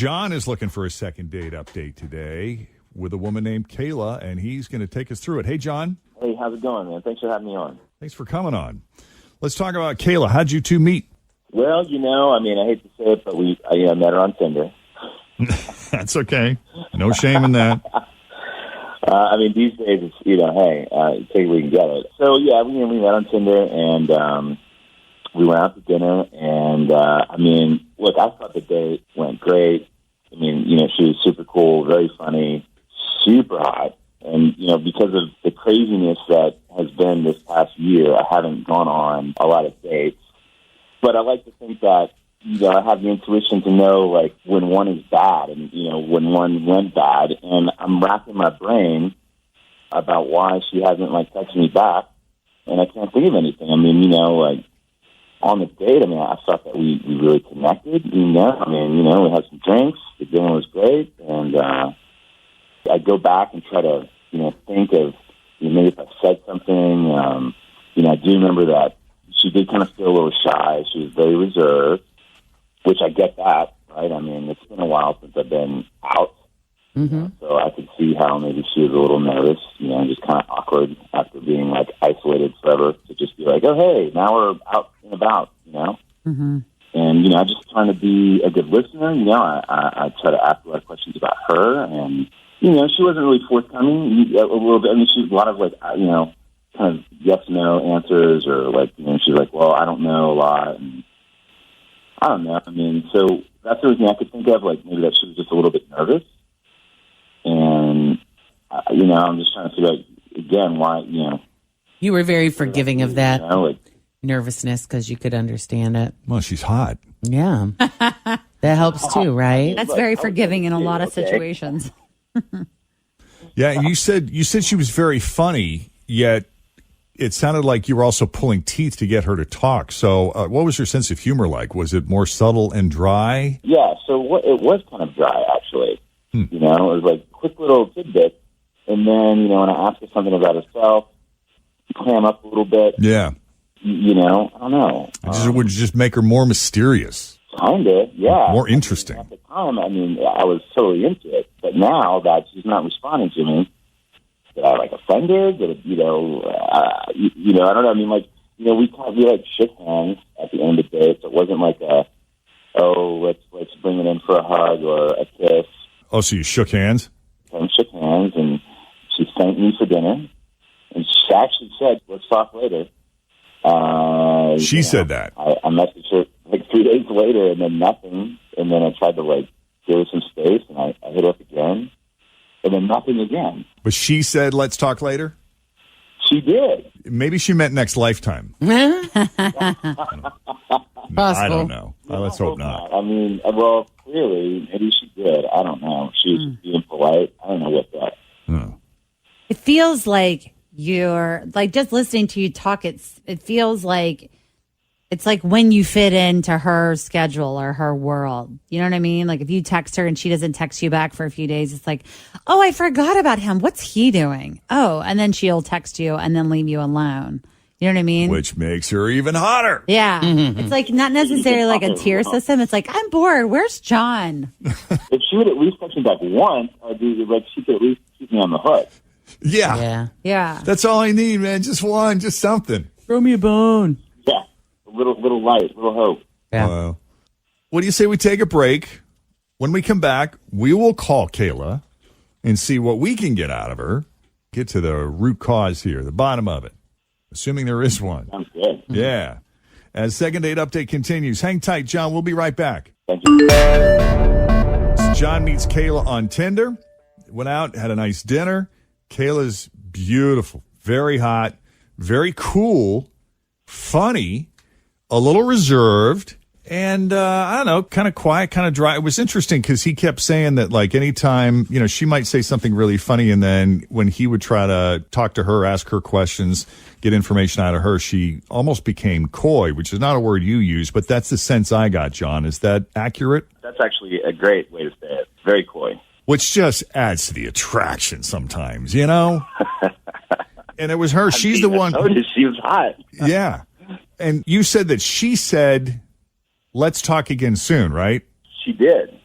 John is looking for a second date update today with a woman named Kayla, and he's going to take us through it. Hey, John. Hey, how's it going, man? Thanks for having me on. Thanks for coming on. Let's talk about Kayla. How'd you two meet? Well, I hate to say it, but I met her on Tinder. That's okay. No shame in that. These days, it's, take it where you can get it. So, yeah, we met on Tinder, and we went out to dinner, and, look, I thought the date went great. She was super cool, very funny, super hot. And, because of the craziness that has been this past year, I haven't gone on a lot of dates. But I like to think that, I have the intuition to know, like, when one is bad and, when one went bad. And I'm racking my brain about why she hasn't, texted me back. And I can't think of anything. On the date, I thought that we really connected, we had some drinks. The dinner was great. And I go back and try to, think of, maybe if I said something. I do remember that she did kind of feel a little shy. She was very reserved, which I get that, right? It's been a while since I've been out. Mm-hmm. So I could see how maybe she was a little nervous, just kind of awkward after being, isolated forever to just be like, oh, hey, now we're out and about, Mm-hmm. And, I just trying to be a good listener. I try to ask a lot of questions about her. And, she wasn't really forthcoming a little bit. She was a lot of, kind of yes-no answers or, she's like, well, I don't know a lot. And I don't know. So that's the only thing I could think of, maybe that she was just a little bit nervous. And, I'm just trying to figure out, again, why, You were very forgiving of that nervousness because you could understand it. Well, she's hot. Yeah. That helps too, right? That's very forgiving in a lot of situations. Yeah, you said she was very funny, yet it sounded like you were also pulling teeth to get her to talk. So what was her sense of humor like? Was it more subtle and dry? Yeah, so it was kind of dry, actually. It was quick little tidbits. And then, when I asked her something about herself, clam up a little bit. Yeah. I don't know. It would just make her more mysterious. Kind of, yeah. More interesting. At the time, I was totally into it. But now that she's not responding to me, did I, offend her? Did it, I don't know. We shook hands at the end of the day. So it wasn't let's bring it in for a hug or a kiss. Oh, so you shook hands? And shook hands, and she thanked me for dinner. And she actually said, let's talk later. She said that. I messaged her 3 days later, and then nothing. And then I tried to give her some space, and I hit her up again, and then nothing again. But she said, let's talk later? She did. Maybe she meant next lifetime. I don't know. Let's hope not. Well, clearly, maybe she did. I don't know. She was being polite. I don't know what that. No. It feels like you're just listening to you talk. It feels like it's like when you fit into her schedule or her world. You know what I mean? If you text her and she doesn't text you back for a few days, it's like, oh, I forgot about him. What's he doing? Oh, and then she'll text you and then leave you alone. You know what I mean? Which makes her even hotter. Yeah. It's not necessarily a tier system. It's I'm bored. Where's John? If she would at least text me back once, she could at least keep me on the hook. Yeah. Yeah. That's all I need, man. Just one, just something. Throw me a bone. Yeah. A little light, little hope. Yeah. What do you say we take a break? When we come back, we will call Kayla and see what we can get out of her. Get to the root cause here, the bottom of it. Assuming there is one. Sounds good. Yeah. As Second Date Update continues, hang tight, John. We'll be right back. Thank you. John meets Kayla on Tinder. Went out, had a nice dinner. Kayla's beautiful, very hot, very cool, funny, a little reserved, and I don't know, kind of quiet, kind of dry. It was interesting because he kept saying that anytime, she might say something really funny, and then when he would try to talk to her, ask her questions, get information out of her, she almost became coy, which is not a word you use, but that's the sense I got, John. Is that accurate? That's actually a great way to say it. Very coy. Which just adds to the attraction sometimes, And it was her. She's the one. She was hot. Yeah. And you said that she said, let's talk again soon, right? She did.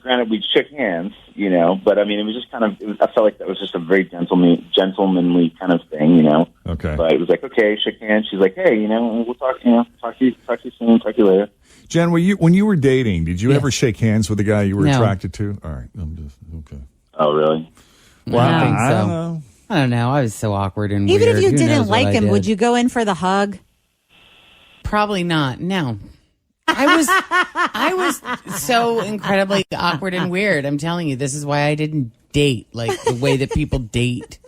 Granted, we shook hands, but I mean, it was just kind of. I felt like that was just a very gentlemanly kind of thing, Okay. But it was like, okay, shook hands. She's like, hey, we'll talk. Talk to you soon. Talk to you later. Jen, when you were dating, did you ever shake hands with a guy you were No. attracted to? All right, okay. Oh, really? Well, I think I so. don't know. I don't know. I was so awkward and Even weird. if you Who didn't knows what like I him, did? would you go in for the hug? Probably not. No. I was so incredibly awkward and weird. I'm telling you, this is why I didn't date like the way that people date.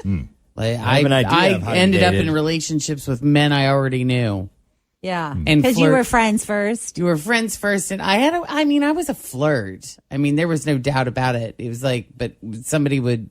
Like I have an idea of how I you ended up dated. in relationships with men I already knew. Yeah. And Because you flirt- were friends first. You were friends first, and I was a flirt. I mean, there was no doubt about it. It was like, but somebody would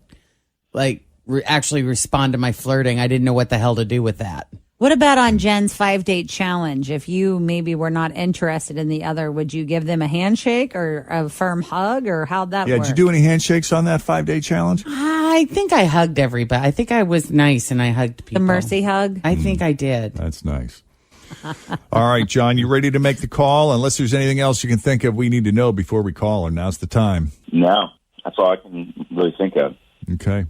like actually respond to my flirting. I didn't know what the hell to do with that. What about on Jen's 5-date challenge? If you maybe were not interested in the other, would you give them a handshake or a firm hug, or how'd that work? Did you do any handshakes on that 5-day challenge? I think I hugged everybody. I think I was nice and I hugged people. the mercy hug? I think I did. That's nice. All right, John, you ready to make the call? Unless there's anything else you can think of we need to know before we call, and now's the time. No, that's all I can really think of. Okay.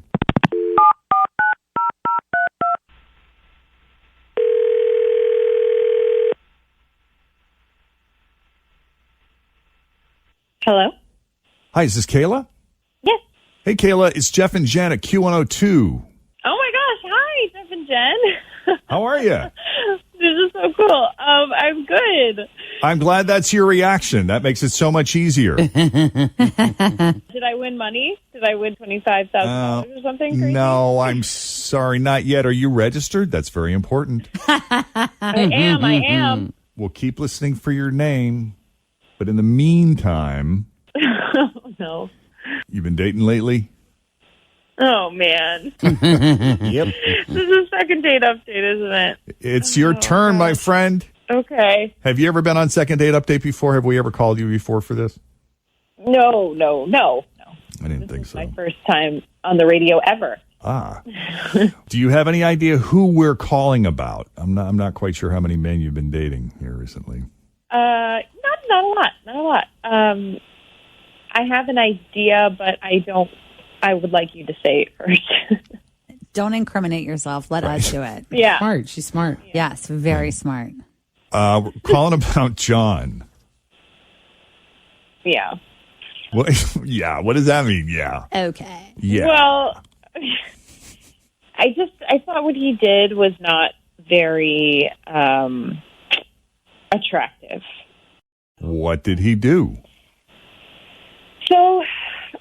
Hello? Hi, is this Kayla? Yes. Hey, Kayla, it's Jeff and Jen at Q102. Oh my gosh. Hi, Jeff and Jen. How are you? This is so cool. I'm good. I'm glad that's your reaction. That makes it so much easier. Did I win money? Did I win $25,000 or something crazy? No, I'm sorry, not yet. Are you registered? That's very important. I am. We'll keep listening for your name. But in the meantime, Oh, no. you've been dating lately? Oh, man. Yep. This is a second date update, isn't it? It's your turn, my friend. Okay. Have you ever been on second date update before? Have we ever called you before for this? No. I didn't This think is so. my first time on the radio ever. Ah. Do you have any idea who we're calling about? I'm not quite sure how many men you've been dating here recently. Not a lot. I have an idea, but I would like you to say it first. Don't incriminate yourself. Let us do it. Yeah. Smart. She's smart. Yes, very smart. We're calling about John. Yeah. What? Yeah. What does that mean? Yeah. Okay. Yeah. Well, I thought what he did was not very attractive. What did he do? So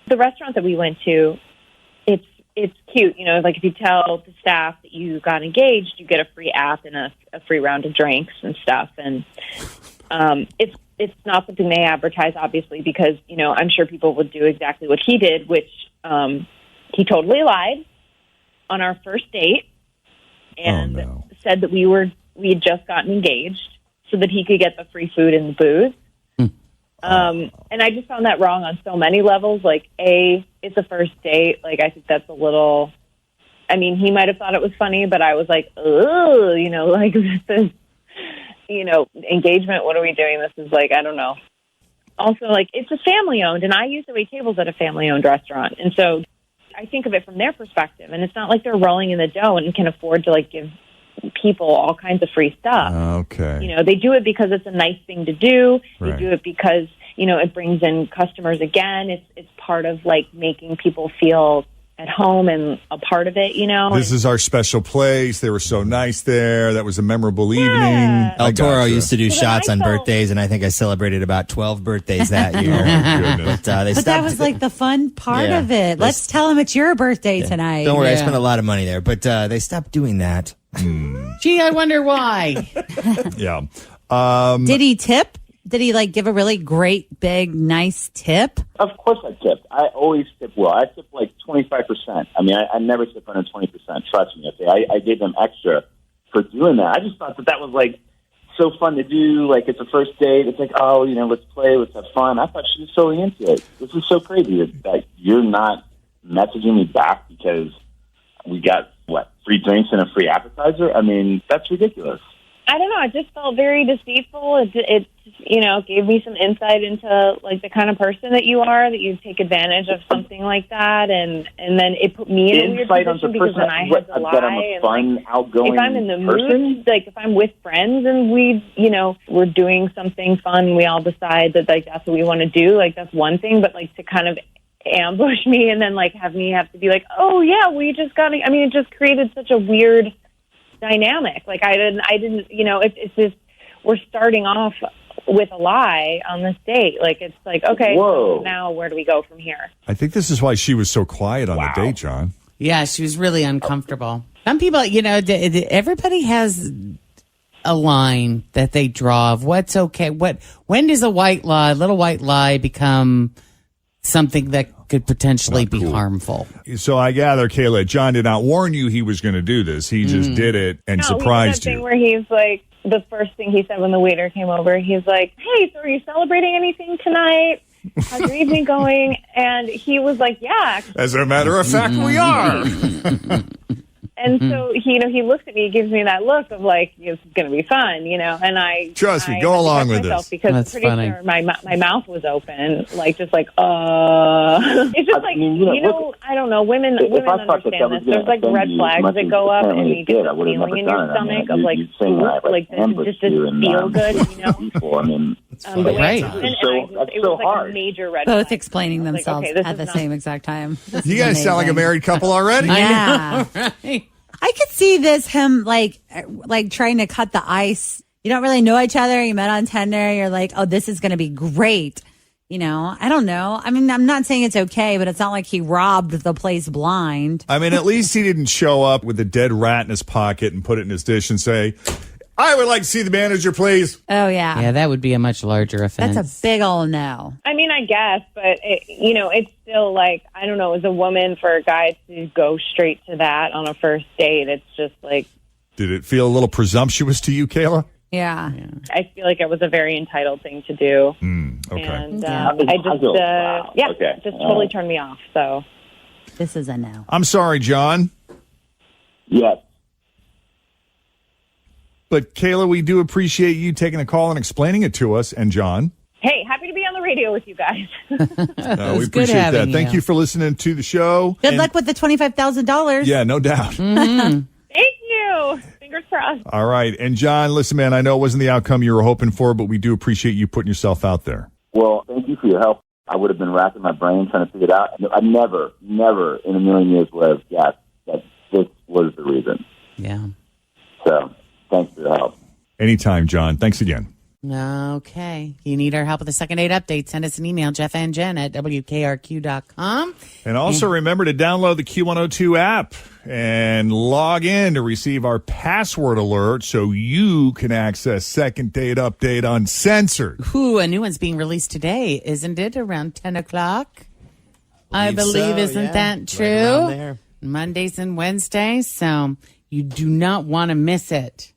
the restaurant that we went to, it's cute. Like if you tell the staff that you got engaged, you get a free app and a free round of drinks and stuff. And it's not something they advertise, obviously, because, I'm sure people would do exactly what he did, which he totally lied on our first date and said that we had just gotten engaged so that he could get the free food and the booze. And I just found that wrong on so many levels. Like, it's a first date. Like, I think that's a little, he might have thought it was funny, but I was like, oh, like this is, engagement. What are we doing? This is like, I don't know. Also, like, it's a family owned, and I used to wait tables at a family owned restaurant. And so I think of it from their perspective. And it's not like they're rolling in the dough and can afford to like give people all kinds of free stuff. Okay. They do it because it's a nice thing to do. Right. They do it because, it brings in customers again. It's part of like making people feel at home and a part of it, This is our special place. They were so nice there. That was a memorable evening. I El Toro gotcha. used to do But then shots I on felt- birthdays, and I think I celebrated about 12 birthdays that year. Oh, my goodness. But they But stopped. that was like the fun part Yeah. of it. Let's tell him it's your birthday tonight. Don't worry, I Yeah. spent a lot of money there, but they stopped doing that. Gee, I wonder why. Yeah. Did he tip? Did he like give a really great, big, nice tip? Of course I tipped. I always tip well. I tip like 25%. I never tip under 20%. Trust me. Okay, I gave them extra for doing that. I just thought that was like so fun to do. Like it's a first date. It's like, let's play, let's have fun. I thought she was so into it. This is so crazy that you're not messaging me back because we got free drinks and a free appetizer. That's ridiculous. I don't know. It just felt very deceitful. It gave me some insight into like the kind of person that you are, that you take advantage of something like that, and then it put me in a weird position because then I had to lie. That I'm a fun, outgoing if I'm in the person? mood, like if I'm with friends and we're doing something fun, we all decide that like that's what we want to do, like that's one thing, but like to kind of ambush me and then like have me have to be like, oh yeah, we just got to, I mean, it just created such a weird dynamic. Like I didn't, it's just, we're starting off with a lie on this date. Like, it's like, okay, Whoa. so now where do we go from here? I think this is why she was so quiet on Wow. the date, John. Yeah, she was really uncomfortable. Some people, everybody has a line that they draw of what's okay. When does a little white lie become something that could potentially be harmful? So I gather, Kayla, John did not warn you he was going to do this. He just did it and surprised he did that you. thing where he's like, the first thing he said when the waiter came over, he's like, hey, so are you celebrating anything tonight? How's your evening going? And he was like, yeah, actually. As a matter of fact, we are. And so he looks at me, he gives me that look of like, this is going to be fun, and I Trust me, I go had to along catch with myself this. because That's I'm pretty funny. sure my mouth was open, like just like it's just I like mean, look, I don't know, women if I thought that understand was this. There's like gonna red offend you as flags much that as go up, and apparently you it get did, I this would have feeling never in your done it. I mean, stomach of like, you'd saying that, like ambushed just you and, feel good, people. I mean, the way Right. it happened, That's and so- that's it so was like hard. a major red Both flag. explaining I was like, themselves okay, this at is the not- same exact time. This You is guys sound like a amazing. married couple already. Yeah. Right. I could see him like trying to cut the ice. You don't really know each other. You met on Tinder. You're like, oh, this is going to be great. I don't know. I mean, I'm not saying it's okay, but it's not like he robbed the place blind. I mean, at least he didn't show up with a dead rat in his pocket and put it in his dish and say, I would like to see the manager, please. Oh, yeah. Yeah, that would be a much larger offense. That's a big old no. I mean, I guess, but it's still like, I don't know, as a woman, for a guy to go straight to that on a first date, it's just like, Did it feel a little presumptuous to you, Kayla? Yeah. I feel like it was a very entitled thing to do. Okay. And Yeah. I just, Wow. Okay. just totally turned me off. So This is a no. I'm sorry, John. yes. But Kayla, we do appreciate you taking a call and explaining it to us. And John, hey, happy to be on the radio with you guys. we good appreciate that. having Thank you. you for listening to the show. Good And- luck with the $25,000. Yeah, no doubt. Thank you. Fingers crossed. All right. And John, listen, man, I know it wasn't the outcome you were hoping for, but we do appreciate you putting yourself out there. Well, thank you for your help. I would have been racking my brain trying to figure it out. I never in a million years would have guessed that this was the reason. Yeah. So, thanks for your help. Anytime, John. Thanks again. Okay. You need our help with the second date update. Send us an email, Jeff and Jen at WKRQ.com. And also remember to download the Q102 app and log in to receive our password alert so you can access second date update uncensored. Ooh, a new one's being released today, isn't it? Around 10 o'clock? I believe, so, isn't yeah. that Right true? around there. Mondays and Wednesdays. So you do not want to miss it.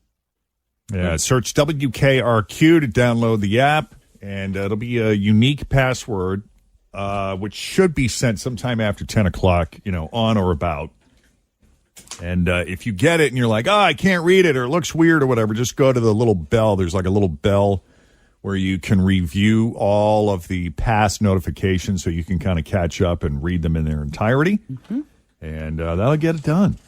Yeah, search WKRQ to download the app, and it'll be a unique password, which should be sent sometime after 10 o'clock, on or about. And if you get it and you're like, oh, I can't read it or it looks weird or whatever, just go to the little bell. There's like a little bell where you can review all of the past notifications so you can kind of catch up and read them in their entirety. Mm-hmm. And that'll get it done.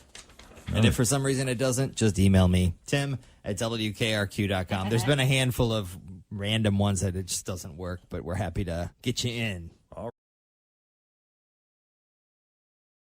And if for some reason it doesn't, just email me, Tim@WKRQ.com. There's been a handful of random ones that it just doesn't work, but we're happy to get you in.